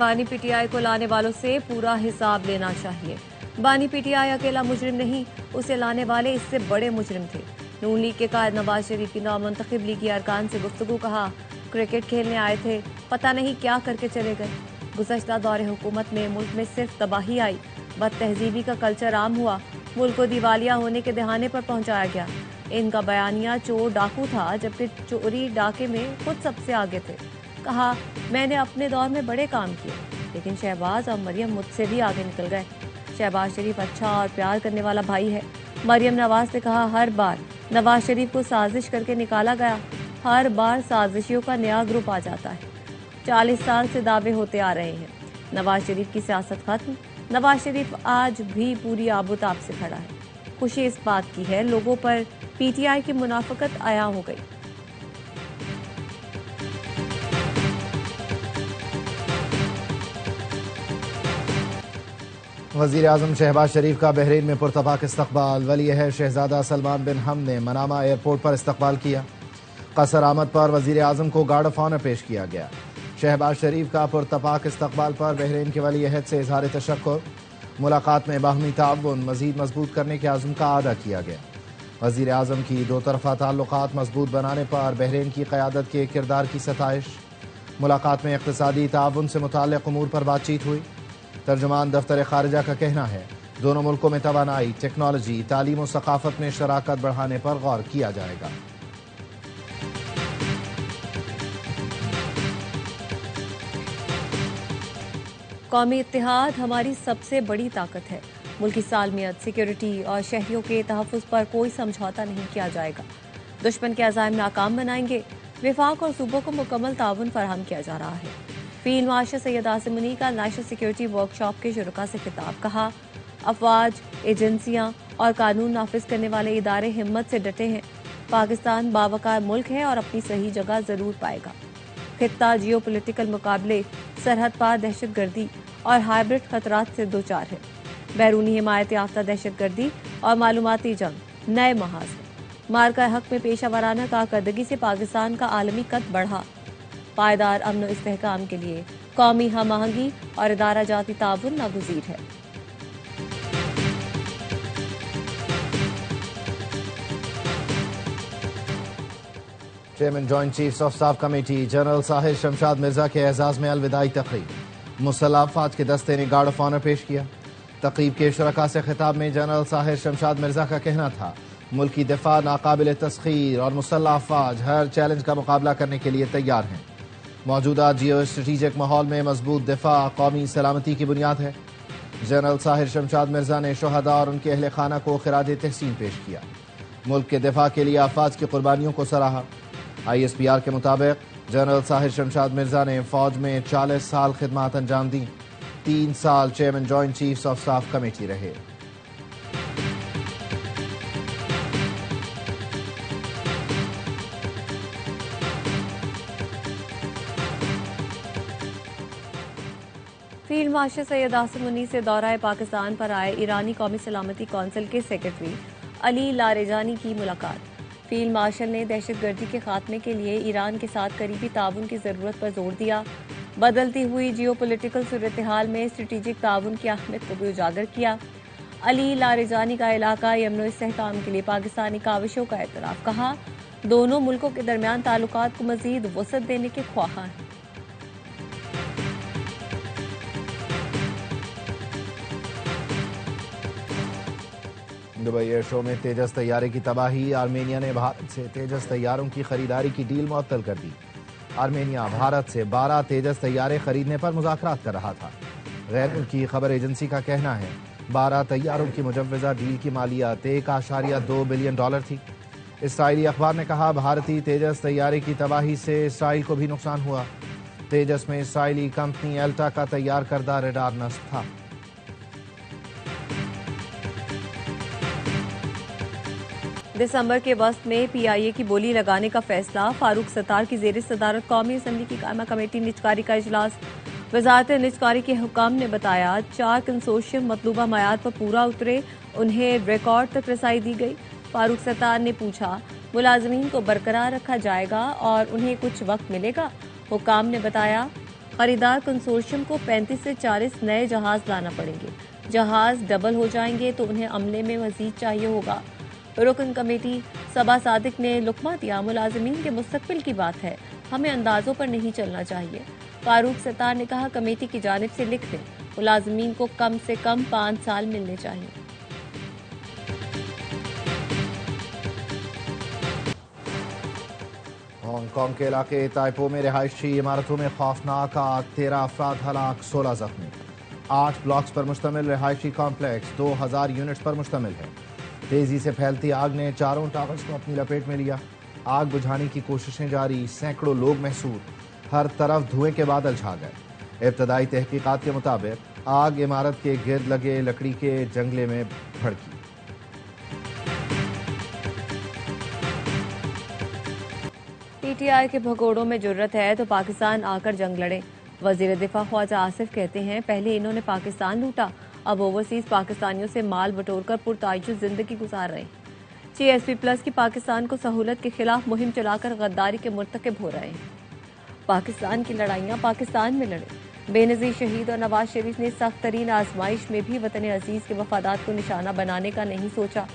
बानी पीटीआई को लाने वालों से पूरा हिसाब लेना चाहिए। बानी पीटीआई अकेला मुजरिम नहीं, उसे लाने वाले इससे बड़े मुजरिम थे। नून लीग के कायद नवाज शरीफ की नामुंतखब लीगी अरकान से गुफ्तगू। कहा, क्रिकेट खेलने आए थे, पता नहीं क्या करके चले गए। गुज़श्ता दौरे हुकूमत में मुल्क में सिर्फ तबाही आई, बद तहजीबी का कल्चर आम हुआ, मुल्क को दिवालिया होने के दहाने पर पहुंचाया गया। इनका बयानिया चोर डाकू था, जबकि चोरी डाके में खुद सबसे आगे थे। कहा, मैंने अपने दौर में बड़े काम किए, लेकिन शहबाज और मरियम मुझसे भी आगे निकल गए। शहबाज शरीफ अच्छा और प्यार करने वाला भाई है। मरियम नवाज ने कहा, हर बार नवाज शरीफ को साजिश करके निकाला गया, हर बार साजिशियों का नया ग्रुप आ जाता है। 40 साल से दावे होते आ रहे हैं, नवाज शरीफ की सियासत खत्म। नवाज शरीफ आज भी पूरी आबोताब से खड़ा है। खुशी इस बात की है, लोगों पर पीटीआई की मुनाफकत आया हो गई। वज़ीर आज़म शहबाज शरीफ का बहरीन में पुरतबाक इस्तकबाल। वली अहद शहजादा सलमान बिन हम ने मनामा एयरपोर्ट पर इस्तकबाल किया। कसर आमद पर वज़ीर आज़म को गार्ड ऑफ ऑनर पेश किया गया। शहबाज शरीफ का पुरतबाक इस्तकबाल पर बहरीन के वली अहद से इजहार तशक्कुर। मुलाकात में बाहमी ताउन मज़ीद मजबूत करने के आज़म का अदा किया गया। वज़ीर आज़म की दो तरफ़ा ताल्लुकात मजबूत बनाने पर बहरीन की क़यादत के किरदार की सताइश। मुलाकात में इक़्तिसादी ताउन से मुताल्लिक़ उमूर पर बातचीत हुई। तर्जुमान दफ्तर खारिजा का कहना है, दोनों मुल्कों में तवानाई, टेक्नोलॉजी, तालीम और सकाफत में शराकत बढ़ाने पर गौर किया जाएगा। कौमी इत्तेहाद हमारी सबसे बड़ी ताकत है। मुल्की सालमियत, सिक्योरिटी और शहरियों के तहफ़्फ़ुज़ पर कोई समझौता नहीं किया जाएगा। दुश्मन के अज़ाइम नाकाम बनाएंगे। विफाक और सूबों को मुकम्मल ताउन फराहम किया जा रहा है। फील्ड मार्शल सैयद आसिम मुनी का नेशनल सिक्योरिटी वर्कशॉप के शुरुका से खिताब। कहा, अफवाज, एजेंसियां और कानून नाफिज करने वाले इदारे हिम्मत से डटे हैं। पाकिस्तान बावकार मुल्क है और अपनी सही जगह जरूर पाएगा। खित्ता जियो पोलिटिकल मुकाबले, सरहद पार दहशत गर्दी और हाइब्रिड खतरात से दो चार है। बैरूनी हिमायत याफ्ता दहशत गर्दी और मालूमाती जंग नए महाज है। मार्का हक में पेशा वराना कारकर्दगी से पाकिस्तान का आलमी कद बढ़ा। पायदार अमन इस्तेहकाम के लिए कौमी हम आहंगी और इदारा जाती ताउन नागुज़ीर है। Chairman joint chiefs of staff committee general Sahir Shamshad Mirza के एजाज में अलविदाई तकरीब। मुसल्लह अफवाज के दस्ते ने गार्ड ऑफ ऑनर पेश किया। तकरीब के शुरका से खिताब में जनरल साहिर शमशाद मिर्जा का कहना था, मुल्की दिफा नाकाबिल तस्खीर और मुसल्लह अफवाज हर चैलेंज का मुकाबला करने के लिए तैयार हैं। मौजूदा जियो स्ट्रेटिजिक माहौल में मजबूत दिफा कौमी सलामती की बुनियाद है। जनरल साहिर शमशाद मिर्जा ने शोहदा और उनके अहल खाना को खिराज तहसीन पेश किया। मुल्क के दिफा के लिए अफवाज की कुर्बानियों को सराहा। ISPR के मुताबिक जनरल साहिर शमशाद मिर्जा ने फौज में 40 साल खिदमत अंजाम दी। 3 साल chairman joint chiefs of staff committee रहे। फील्ड मार्शल सैयद आसिम मुनी से दौरा पाकिस्तान पर आए ईरानी कौमी सलामती कौंसिल के सेक्रेटरी अली लारेजानी की मुलाकात। फील्ड मार्शल ने दहशतगर्दी के खात्मे के लिए ईरान के साथ करीबी ताउन की जरूरत पर जोर दिया। बदलती हुई जियो पोलिटिकल सूरत हाल में स्ट्रेटेजिक ताउन की अहमियत को भी उजागर किया। अली लारेजानी का इलाका यमन इस्तेहकाम के लिए पाकिस्तानी काविशों का एतराफ़। कहा, दोनों मुल्कों के दरमियान ताल्लुकात को मजीद वसअत देने के ख्वाहां हैं। दुबई एयर शो में तेजस तैयारे की तबाही। आर्मेनिया ने भारत से तेजस तैयारों की खरीदारी की डील मुअत्तल कर दी। आर्मेनिया भारत से 12 तेजस तैयारे खरीदने पर मुज़ाकरात कर रहा था। गैर मुल्की खबर एजेंसी का कहना है, 12 तैयारों की मुजव्वज़ा डील की मालियात $1.2 बिलियन थी। इसराइली अखबार ने कहा, भारतीय तेजस तैयारे की तबाही से इसराइल को भी नुकसान हुआ। तेजस में इसराइली कंपनी एल्टा का तैयार करदा रडार नस्ब था। दिसंबर के वस्त में PIA की बोली लगाने का फैसला। फारूक सत्तार की जेर सदारत कौमी असम्बली की कायमा कमेटी निजकारी का इजलास। वजारत निजकारी के हुकाम ने बताया, 4 कंसोर्शियम मतलूबा मयार पर पूरा उतरे, उन्हें रिकॉर्ड तक रसाई दी गई। फारूक सत्तार ने पूछा, मुलाजमीन को बरकरार रखा जाएगा और उन्हें कुछ वक्त मिलेगा? हुकाम ने बताया, खरीदार कंसोर्शियम को 35 से 40 नए जहाज लाना पड़ेंगे। जहाज डबल हो जाएंगे तो उन्हें अमले में मजीद चाहिए होगा। रुकन कमेटी सबा सादिक ने लुकमा दिया, मुलाजमीन के मुस्तकबिल की बात है, हमें अंदाजों पर नहीं चलना चाहिए। फारूक सत्तार ने कहा, कमेटी की जानिब से लिख दें, मुलाजमीन को कम से कम 5 साल मिलने चाहिए। हांगकांग के इलाके ताइपो में रिहायशी इमारतों में खौफनाक आग, 13 अफराद हलाक, 16 जख्मी। 8 ब्लॉक्स पर मुश्तमिल रिहायशी कॉम्प्लेक्स 2000 यूनिट्स पर मुश्तमिल है। तेजी से फैलती आग ने चारों टावर्स को अपनी लपेट में लिया। आग बुझाने की कोशिशें जारी, सैकड़ों लोग महसूर, हर तरफ धुएं के बादल छा गए। इब्तदाई तहकीकात के मुताबिक आग इमारत के गिर्द लगे लकड़ी के जंगले में भड़की। पीटीआई के भगोड़ों में जुर्रत है तो पाकिस्तान आकर जंग लड़े। वजीर दिफा ख्वाजा आसिफ कहते हैं, पहले इन्होंने पाकिस्तान लूटा, अब ओवरसीज पाकिस्तानियों से माल बटोरकर पुरतायुज जिंदगी गुजार रहे हैं। GSP प्लस की पाकिस्तान को सहूलत के खिलाफ मुहिम चलाकर गद्दारी के मुर्तकिब हो रहे हैं। पाकिस्तान की लड़ाइयाँ पाकिस्तान में लड़े। बेनजीर शहीद और नवाज शरीफ ने सख्त तरीन आजमाइश में भी वतन अजीज के मफादात को निशाना बनाने का नहीं सोचा।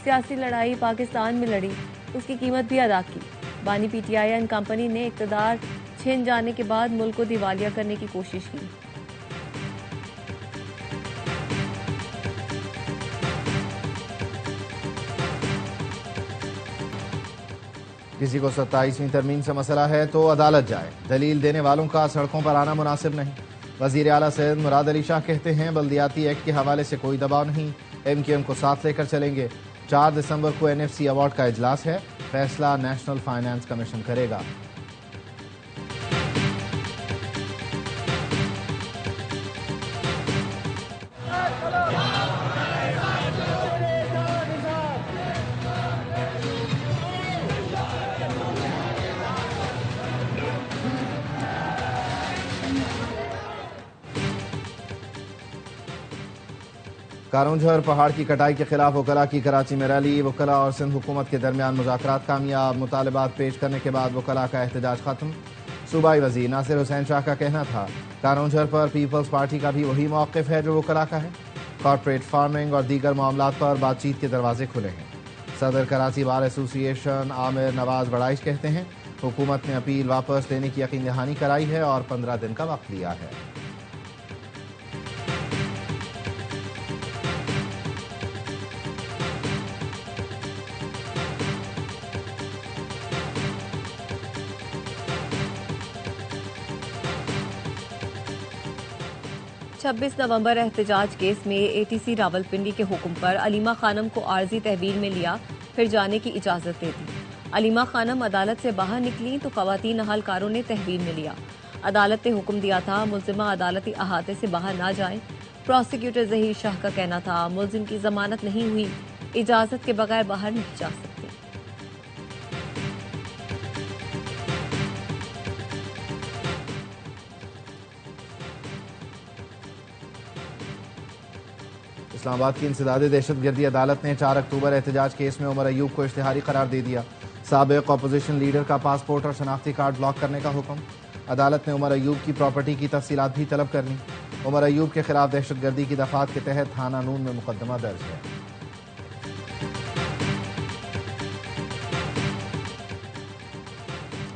सियासी लड़ाई पाकिस्तान में लड़ी, उसकी कीमत भी अदा की। बानी PTI एंड कंपनी ने इक़्तिदार छिन जाने के बाद मुल्क को दिवालिया करने की कोशिश की। किसी को 27वीं तरमीम से मसला है तो अदालत जाए, दलील देने वालों का सड़कों पर आना मुनासिब नहीं। वजीर आला सैयद मुराद अली शाह कहते हैं, बल्दियाती एक्ट के हवाले से कोई दबाव नहीं, MQM को साथ लेकर चलेंगे। 4 दिसंबर को NFC अवार्ड का इजलास है, फैसला नेशनल फाइनेंस कमीशन करेगा। कारोंझर पहाड़ की कटाई के खिलाफ वकला की कराची में रैली। वकला और सिंध हुकूमत के दरमियान मुज़ाकरात कामयाब, मुतालबात पेश करने के बाद वकला का एहतजाज खत्म। सूबाई वजीर नासिर हुसैन शाह का कहना था, कारोंझर पर पीपल्स पार्टी का भी वही मौक़िफ़ है जो वकला का है। कॉर्पोरेट फार्मिंग और दीगर मामलात पर बातचीत के दरवाजे खुले हैं। सदर कराची बार एसोसिएशन आमिर नवाज बड़ाइश कहते हैं, हुकूमत ने अपील वापस लेने की यकीन दहानी कराई है और 15 दिन का वक्त लिया है। छब्बीस नवंबर एहतजाज केस में ATC रावलपिंडी के हुक्म पर अलीमा खानम को आर्जी तहवील में लिया, फिर जाने की इजाजत दे दी। अलीमा खानम अदालत से बाहर निकली तो खवातीन अहलकारों ने तहवील में लिया। अदालत ने हुक्म दिया था मुल्जिमा अदालती अहाते से बाहर ना जाए। प्रोसिक्यूटर जहीर शाह का कहना था, मुल्जिम की जमानत नहीं हुई, इजाजत के बगैर बाहर नहीं जा सकते। इस्लामाबाद की इंसदादी दहशतगर्दी अदालत ने 4 अक्टूबर एहतजाज केस में उमर अयूब को इश्तिहारी करार दे दिया। साबिक अपोजिशन लीडर का पासपोर्ट और शनाख्ती कार्ड ब्लॉक करने का हुक्म। अदालत ने उमर अयूब की प्रॉपर्टी की तफसीलात भी तलब कर ली। उमर अयूब के खिलाफ दहशतगर्दी की दफात के तहत थाना नून में मुकदमा दर्ज है।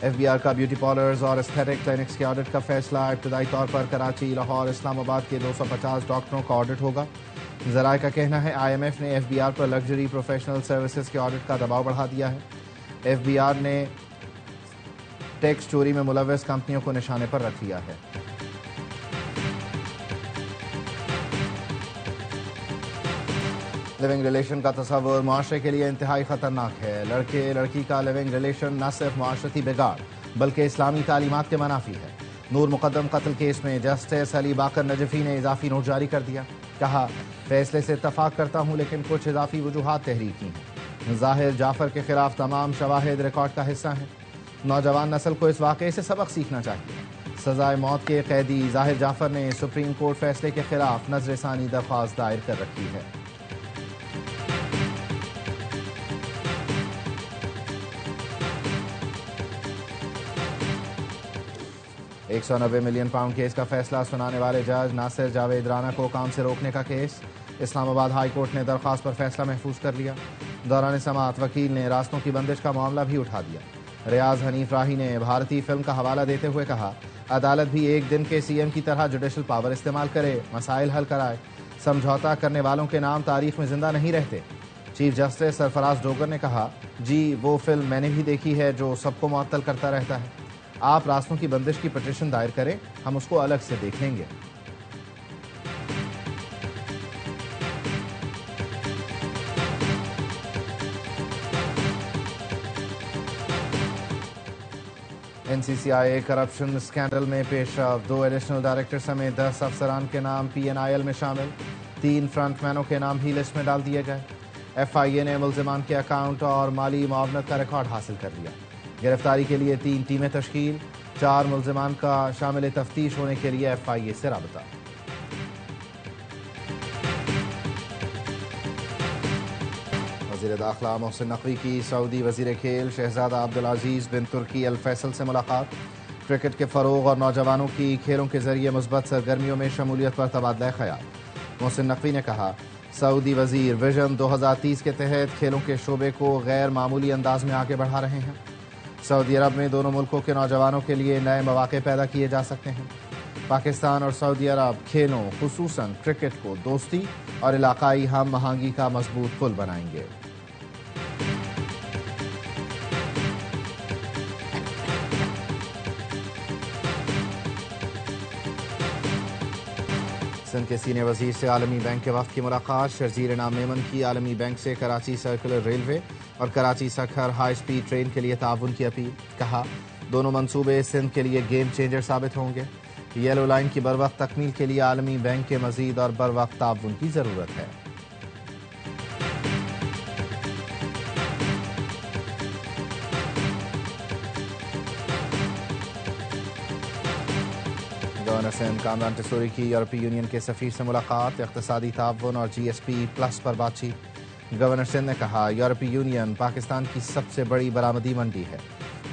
FBI का ब्यूटी पार्लर्स और एस्थेटिक क्लिनिक्स के ऑडिट का फैसला। इब्तदाई तौर पर कराची, लाहौर, इस्लामाबाद के 250 डॉक्टरों का ऑडिट होगा। ज़राए का कहना है, IMF ने FBR पर लग्जरी प्रोफेशनल सर्विसेज के ऑडिट का दबाव बढ़ा दिया है। FBR ने टैक्स चोरी में मुलव्वस कंपनियों को निशाने पर रख लिया है। लिविंग रिलेशन का तस्वुर माशरे के लिए इंतहाई खतरनाक है। लड़के लड़की का लिविंग रिलेशन न सिर्फ माशरती बिगाड़ बल्कि इस्लामी तालीमात के मनाफी है। नूर मुकद्दम कत्ल केस में जस्टिस अली बाकर नजफी ने इजाफी नोट जारी कर दिया। कहा, फैसले से इत्तफाक करता हूँ लेकिन कुछ इजाफी वजूहात तहरीर की हैं। जाहिर जाफर के खिलाफ तमाम शवाहिद रिकॉर्ड का हिस्सा हैं। नौजवान नस्ल को इस वाक़े से सबक सीखना चाहिए। सजाए मौत के कैदी जाहिर जाफर ने सुप्रीम कोर्ट फैसले के खिलाफ नजरसानी दरख्वास्त दायर कर रखी है। 190 मिलियन पाउंड केस का फैसला सुनाने वाले जज नासिर जावेद राना को काम से रोकने का केस। इस्लामाबाद हाई कोर्ट ने दरख्वास्त पर फैसला महफूज कर लिया। दौरान समाअत वकील ने रास्तों की बंदिश का मामला भी उठा दिया। रियाज हनीफ राही ने भारतीय फिल्म का हवाला देते हुए कहा, अदालत भी एक दिन के सीएम की तरह जुडिशल पावर इस्तेमाल करे, मसाइल हल कराए। समझौता करने वालों के नाम तारीख में जिंदा नहीं रहते। चीफ जस्टिस सरफराज डोगर ने कहा, जी वो फिल्म मैंने भी देखी है जो सबको मुअत्तल करता रहता है। आप रास्तों की बंदिश की पिटीशन दायर करें, हम उसको अलग से देख लेंगे। एनसीसीआई करप्शन स्कैंडल में पेशरफ, 2 एडिशनल डायरेक्टर समेत 10 अफसरान के नाम PNIL में शामिल। 3 फ्रंटमैनों के नाम भी लिस्ट में डाल दिए गए। FIA ने मुल्जिमान के अकाउंट और माली मुआवनत का रिकॉर्ड हासिल कर लिया। गिरफ्तारी के लिए 3 टीमें तश्कील। 4 मुल्जिमान का शामिल तफ्तीश होने के लिए FIA से राबता। वज़ीर दाखिला मोहसिन नकवी की सऊदी वज़ीर खेल शहजादा अब्दुल अजीज़ बिन तुर्की अल फैसल से मुलाकात। क्रिकेट के फ़रोग़ और नौजवानों की खेलों के जरिए मुस्बत सरगर्मियों में शमूलियत पर तबादला ख्याल। मोहसिन नकवी ने कहा, सऊदी वज़ीर विजन 2030 के तहत खेलों के शोबे को गैर मामूली अंदाज में आगे बढ़ा रहे हैं। सऊदी अरब में दोनों मुल्कों के नौजवानों के लिए नए मौक़े पैदा किए जा सकते हैं। पाकिस्तान और सऊदी अरब खेलों खुसूसन क्रिकेट को दोस्ती और इलाकाई हम आहंगी का मजबूत पुल बनाएंगे। सिंध के सीनियर वजीर से आलमी बैंक के वक्त की मुलाकात। शर्जीर इनाम मेमन की आलमी बैंक से कराची सर्कुलर रेलवे और Karachi Sukkur high speed train के लिए ताउन की अपील। कहा, दोनों मंसूबे सिंध के लिए गेम चेंजर साबित होंगे। येलो लाइन की बर वक्त तकमील के लिए आलमी बैंक के मजीद और बर वक्त ताउन की जरूरत है। गवर्नर सिंध कामरान टिसोरी की यूरोपीय यूनियन के सफीर से मुलाकात। इक़्तिसादी ताउन और GSP+ पर बातचीत। गवर्नर सिंध ने कहा, यूरोपीय यूनियन पाकिस्तान की सबसे बड़ी बरामदी मंडी है।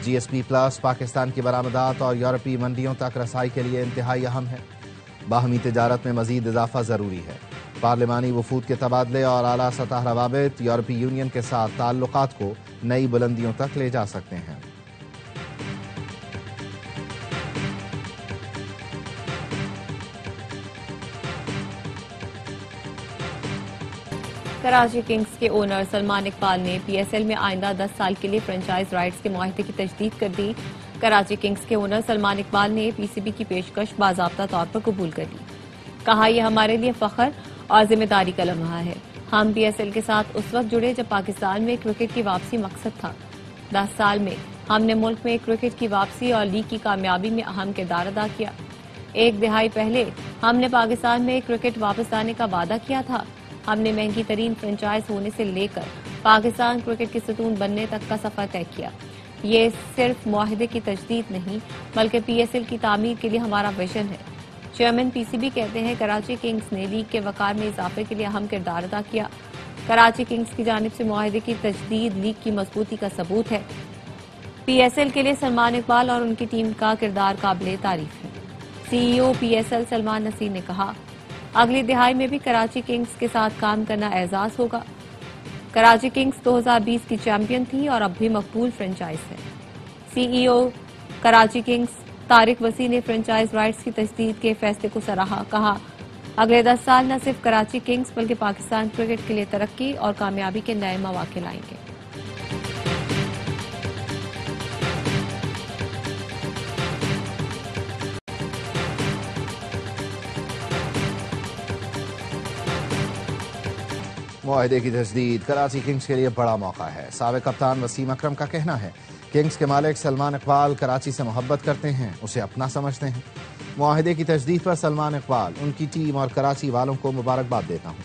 GSP+ पाकिस्तान की बरामदात और यूरोपीय मंडियों तक रसाई के लिए इंतहाई अहम है। बाहमी तिजारत में मजीद इजाफा ज़रूरी है। पार्लिमानी वफूद के तबादले और आला सतह रवाबित यूरोपीय यूनियन के साथ ताल्लुकात को नई बुलंदियों तक ले जा सकते हैं। कराची किंग्स के ओनर सलमान इकबाल ने PSL में आइंदा 10 साल के लिए फ्रेंचाइज राइट्स के मुआहदे की तजदीद कर दी। कराची किंग्स के ओनर सलमान इकबाल ने PCB की पेशकश बाज़ाब्ता तौर पर कबूल कर ली। कहा, यह हमारे लिए फख्र और जिम्मेदारी का लम्हा है। हम PSL के साथ उस वक्त जुड़े जब पाकिस्तान में क्रिकेट की वापसी मकसद था। 10 साल में हमने मुल्क में क्रिकेट की वापसी और लीग की कामयाबी में अहम किरदार अदा किया। 1 दहाई पहले हमने पाकिस्तान में क्रिकेट वापस लाने का वादा किया था। हमने महंगी तरीन फ्रेंचाइज होने से लेकर पाकिस्तान क्रिकेट की सतून बनने तक का सफर तय किया। ये सिर्फ मुआहदे की तजदीद नहीं बल्कि PSL की तामीर के लिए हमारा विजन है। चेयरमैन PCB कहते हैं, कराची किंग्स ने लीग के वकार में इजाफे के लिए अहम किरदार अदा किया। कराची किंग्स की जानिब से मुआहदे की तजदीद लीग की मजबूती का सबूत है। PSL के लिए सलमान इकबाल और उनकी टीम का किरदार काबिल तारीफ है। CEO PSL सलमान नसीर ने कहा, अगली दिहाई में भी कराची किंग्स के साथ काम करना एजाज होगा। कराची किंग्स 2020 की चैंपियन थी और अब भी मकबूल फ्रेंचाइज है। CEO कराची किंग्स तारिक वसी ने फ्रेंचाइज राइट्स की तजदीद के फैसले को सराहा। कहा, अगले 10 साल न सिर्फ कराची किंग्स बल्कि पाकिस्तान क्रिकेट के लिए तरक्की और कामयाबी के नए मौके लाएंगे। मुआहदे की तजदीद कराची किंग्स के लिए बड़ा मौका है। साबिक कप्तान वसीम अकरम का कहना है, किंग्स के मालिक सलमान इकबाल कराची से मोहब्बत करते हैं, उसे अपना समझते हैं। मुआहदे की तजदीद पर सलमान इकबाल, उनकी टीम और कराची वालों को मुबारकबाद देता हूँ।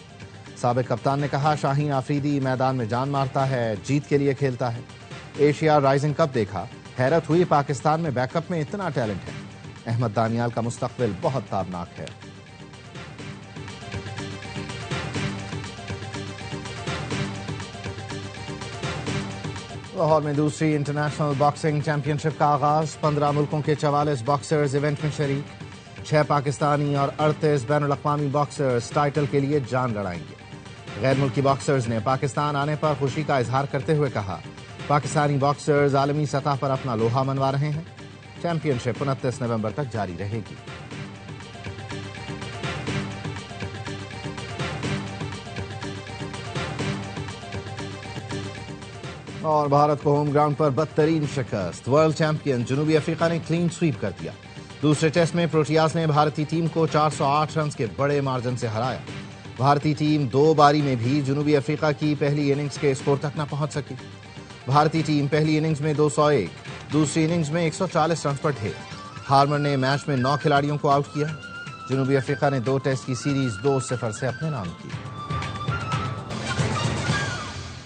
साबिक कप्तान ने कहा, शाहीन आफरीदी मैदान में जान मारता है, जीत के लिए खेलता है। एशिया राइजिंग कप देखा, हैरत हुई पाकिस्तान में बैकअप में इतना टैलेंट है। अहमद दानियाल का मुस्तकबिल बहुत ताबनाक है। लाहौर में दूसरी इंटरनेशनल बॉक्सिंग चैंपियनशिप का आगाज। 15 मुल्कों के 44 बॉक्सर्स इवेंट में शरीक। 6 पाकिस्तानी और 38 बैनुल अक़वामी बॉक्सर्स टाइटल के लिए जान लड़ाएंगे। गैर मुल्की बॉक्सर्स ने पाकिस्तान आने पर खुशी का इजहार करते हुए कहा, पाकिस्तानी बॉक्सर्स आलमी सतह पर अपना लोहा मनवा रहे हैं। चैंपियनशिप 29 नवंबर तक जारी रहेगी। और भारत को होम ग्राउंड पर बदतरीन शिकस्त। वर्ल्ड चैंपियन जनूबी अफ्रीका ने क्लीन स्वीप कर दिया। दूसरे टेस्ट में प्रोटियाज ने भारतीय टीम को 408 रन के बड़े मार्जिन से हराया। भारतीय टीम 2 बारी में भी जनूबी अफ्रीका की पहली इनिंग्स के स्कोर तक न पहुंच सकी। भारतीय टीम पहली इनिंग्स में 201, दूसरी इनिंग्स में 140 रन पर ढे। हार्मर ने मैच में 9 खिलाड़ियों को आउट किया। जनूबी अफ्रीका ने 2 टेस्ट की सीरीज 2-0 से अपने नाम की।